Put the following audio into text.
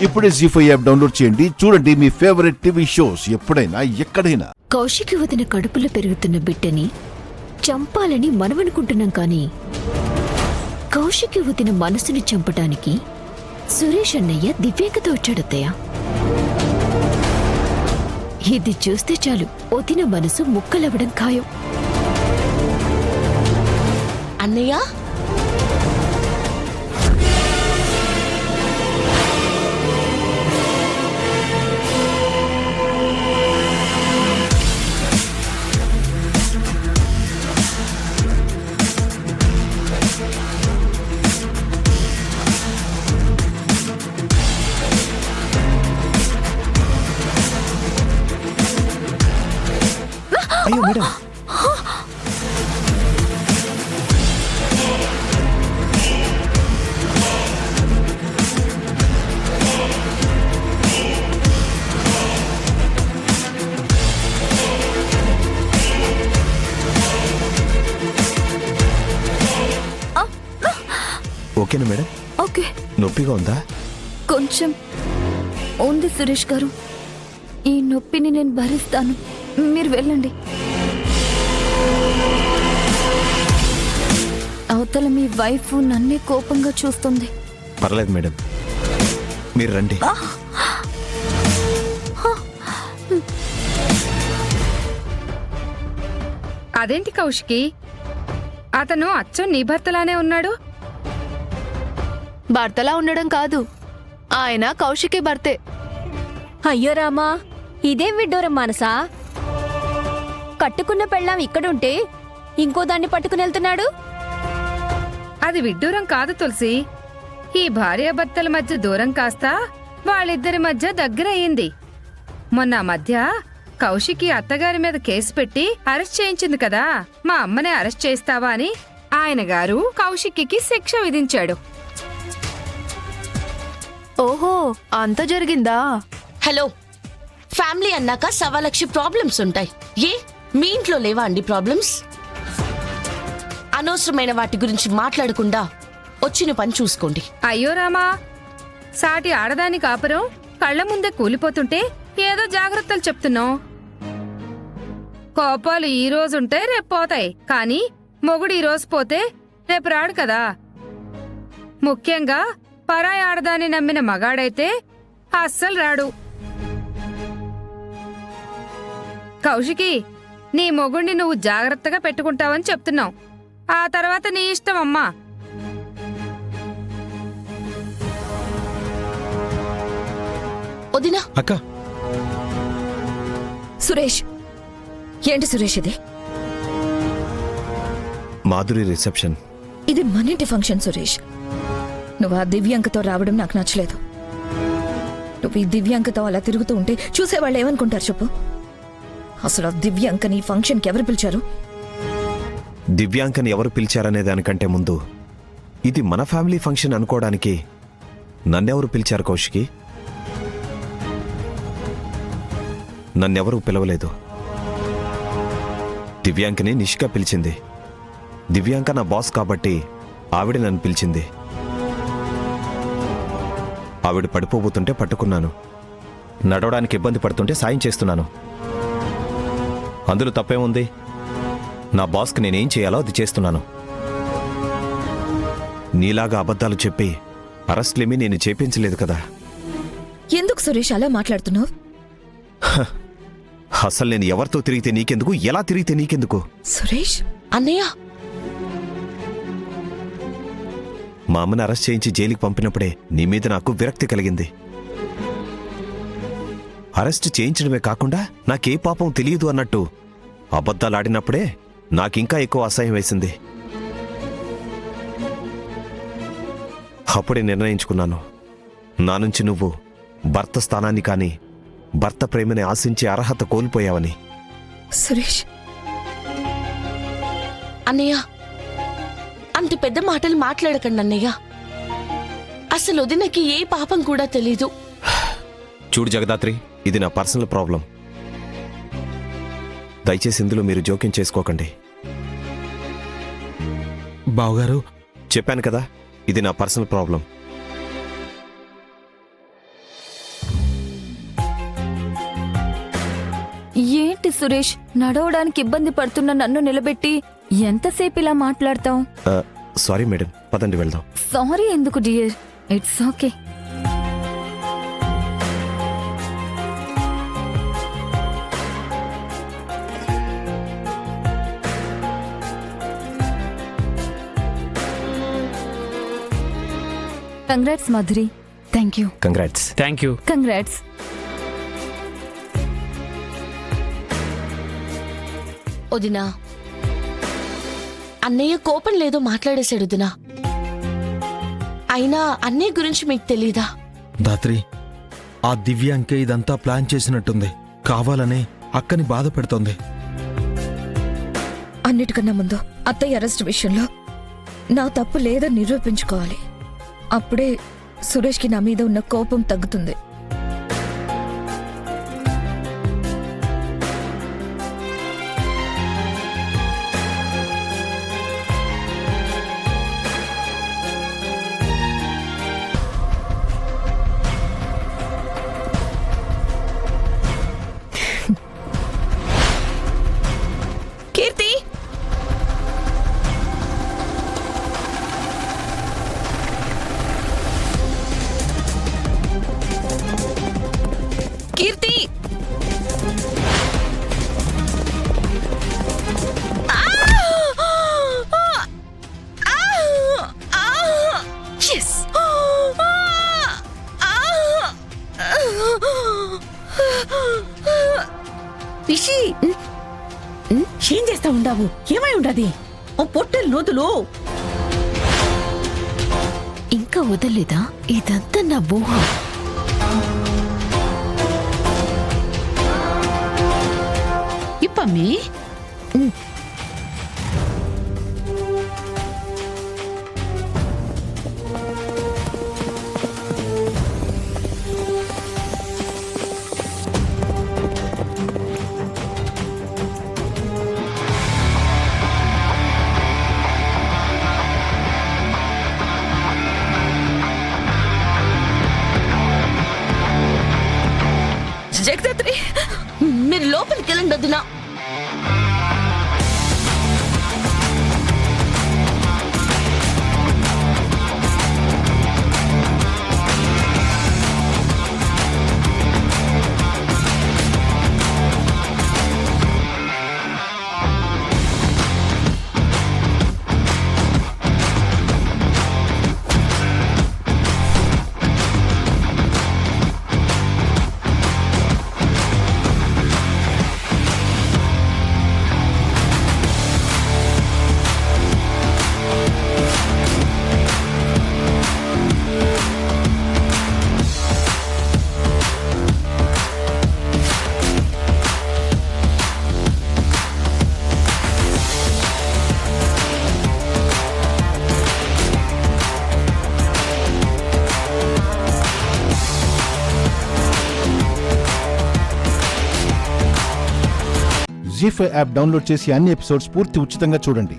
ఇప్పుడే జీ5 app download చేయండి. చూడండి మీ ఫేవరెట్ టీవీ షోస్ ఎప్పుడైనా ఎక్కడైనా. కౌశికి వదిన కడుపులో పెరుగుతున్న బిడ్డని చంపాలని మనమనుకుంటున్నాం కానీ కౌశికి వదిన మనసుని చంపటానికి సురేష్ అన్నయ్య దివ్యాంకతో వచ్చాడత్తయ్య. ఇది చూస్తే చాలు వదిన మనసు ముక్కలవ్వడం ఖాయం. అన్నయ్య అయ్యో మేడం, ఓకేనా మేడం? ఓకే, నొప్పిగా ఉందా? కొంచెం ఉంది సురేష్ గారు. ఈ నొప్పిని నేను భరిస్తాను, మీరు వెళ్ళండి. అవతల మీ వైఫ్ నన్నే కోపంగా చూస్తుంది. పర్లేదు మేడం, మీరు రండి. అదేంటి కౌశికి, అతను అచ్చం నీ భర్తలానే ఉన్నాడు. భర్తలా ఉండడం కాదు, ఆయన కౌశికి భర్తే. అయ్యో రామా, ఇదేం విడ్డూరం మానసా. కట్టుకున్న పెళ్ళాం ఇక్కడుంటే ఇంకో దాన్ని పట్టుకుని వెళ్తున్నాడు. అది విడ్డూరం కాదు తులసి. ఈ భార్యాభర్తల మధ్య దూరం కాస్త వాళ్ళిద్దరి మధ్య దగ్గరయ్యింది. మొన్న మధ్య కౌశికి అత్తగారి మీద కేసు పెట్టి అరెస్ట్ చేయించింది కదా. మా అమ్మనే అరెస్ట్ చేస్తావా అని ఆయన గారు కౌశిక్కి శిక్ష విధించాడు. ఓహో, అంత జరిగిందా? హలో, ఫ్యామిలీ అన్నాక 1,00,000 ప్రాబ్లమ్స్ ఉంటాయి. ఏ మీ ఇంట్లో లేవా అండి ప్రాబ్లమ్స్? అనవసరమైన వాటి గురించి మాట్లాడకుండా వచ్చిన పని చూసుకోండి. అయ్యో రామా, సాటి ఆడదాని కాపురం కళ్ల ముందే కూలిపోతుంటే ఏదో జాగ్రత్తలు చెప్తున్నావు. కోపాలు ఈ రోజుంటాయి, రేపు పోతాయి. కానీ మొగుడు ఈ రోజు పోతే రేపు రాడు కదా. ముఖ్యంగా పరాయి ఆడదాన్ని నమ్మిన మగాడైతే అస్సలు రాడు. కౌశికి, నీ మొగుణ్ణి నువ్వు జాగ్రత్తగా పెట్టుకుంటావని చెప్తున్నావు. ఆ తర్వాత నీ ఇష్టం అమ్మా. వదినా, అక్క, సురేష్, ఏంటి సురేష్ ఇది? మాధురి రిసెప్షన్. ఇది మనింటి ఫంక్షన్ సురేష్. నువ్వు ఆ దివ్యాంకతో రావడం నాకు నచ్చలేదు. నువ్వు ఈ దివ్యాంకతో అలా తిరుగుతూ ఉంటే చూసేవాళ్ళు ఏమనుకుంటారు చెప్పు? అసలు ఆ దివ్యాంకని ఫంక్షన్కి ఎవరు పిలిచారు? దివ్యాంకని ఎవరు పిలిచారనే దానికంటే ముందు ఇది మన ఫ్యామిలీ ఫంక్షన్ అనుకోవడానికి నన్నెవరు పిలిచారు కౌశికి? నన్నెవరూ పిలవలేదు. దివ్యాంకని నిష్క పిలిచింది. దివ్యాంక నా బాస్ కాబట్టి ఆవిడ నన్ను పిలిచింది. ఆవిడ పడిపోబోతుంటే పట్టుకున్నాను. నడవడానికి ఇబ్బంది పడుతుంటే సాయం చేస్తున్నాను. అందులో తప్పేముంది? నా బాస్కి నేనేం చేయాలో అది చేస్తున్నాను. నీలాగా అబద్ధాలు చెప్పి అరెస్ట్లేమీ నేను చేపించలేదు కదా. ఎందుకు సురేష్ అలా మాట్లాడుతున్నావు? అసలు నేను ఎవరితో తిరిగితే నీకెందుకు, ఎలా తిరిగితే నీకెందుకు? సురేష్, అన్నయ్య మా అమ్మని అరెస్ట్ చేయించి జైలుకి పంపినప్పుడే నీ మీద నాకు విరక్తి కలిగింది. అరెస్ట్ చేయించడమే కాకుండా నాకే పాపం తెలియదు అన్నట్టు అబద్ధాలాడినప్పుడే నాకింకా ఎక్కువ అసహ్యం వేసింది. అప్పుడే నిర్ణయించుకున్నాను, నా నుంచి నువ్వు భర్త స్థానాన్ని కానీ భర్త ప్రేమని ఆశించే అర్హత కోల్పోయావని. సురేష్, అన్నయ్య అంత పెద్ద మాటలు మాట్లాడకండి అన్నయ్య. అసలు వదినకి ఏ పాపం కూడా తెలీదు. చూడు జగదాత్రి, ఇది నా పర్సనల్ ప్రాబ్లం. దయచేసి ఇందులో మీరు జోక్యం చేసుకోకండి. బావగారు, చెప్పాను కదా, ఇది నా పర్సనల్ ప్రాబ్లం. ఏంటి సురేష్, నడవడానికి ఇబ్బంది పడుతున్న నన్ను నిలబెట్టి ఎంతసేపు ఇలా మాట్లాడతావు? సారీ మేడం, పదండి వెళ్దాం. సారీ ఎందుకు dear, it's okay. Congrats Madhuri. Thank you. Congrats. Thank you. Congrats. వదినా, అన్నయ్య కోపం లేదో మాట్లాడేశాడు వదినా. అయినా అన్నయ్య గురించి మీకు తెలీదా? దాత్రి, ఆ దివ్యాంకే ఇదంతా ప్లాన్ చేసినట్టుంది. కావాలనే అక్కని బాధ పెడుతోంది. అన్నిటికన్నా ముందు అత్తయ్య అరెస్ట్ విషయంలో నా తప్పు లేదని నిరూపించుకోవాలి. అప్పుడే సురేష్కి నా మీద ఉన్న కోపం తగ్గుతుంది. కీర్తి, కీర్తి, రిషి, ఏం చేస్తా ఉండావు? ఏమై ఉండది? ఓ పొట్టెలు నూతులు ఇంకా వదలలేదా? ఇదంతా నా ఊహ. ఇప్పమ్మి. జగదాత్రి, మీరు లోపలికి వెళ్ళండి వదినా. జీ5 యాప్ డౌన్లోడ్ చేసి అన్ని ఎపిసోడ్స్ పూర్తి ఉచితంగా చూడండి.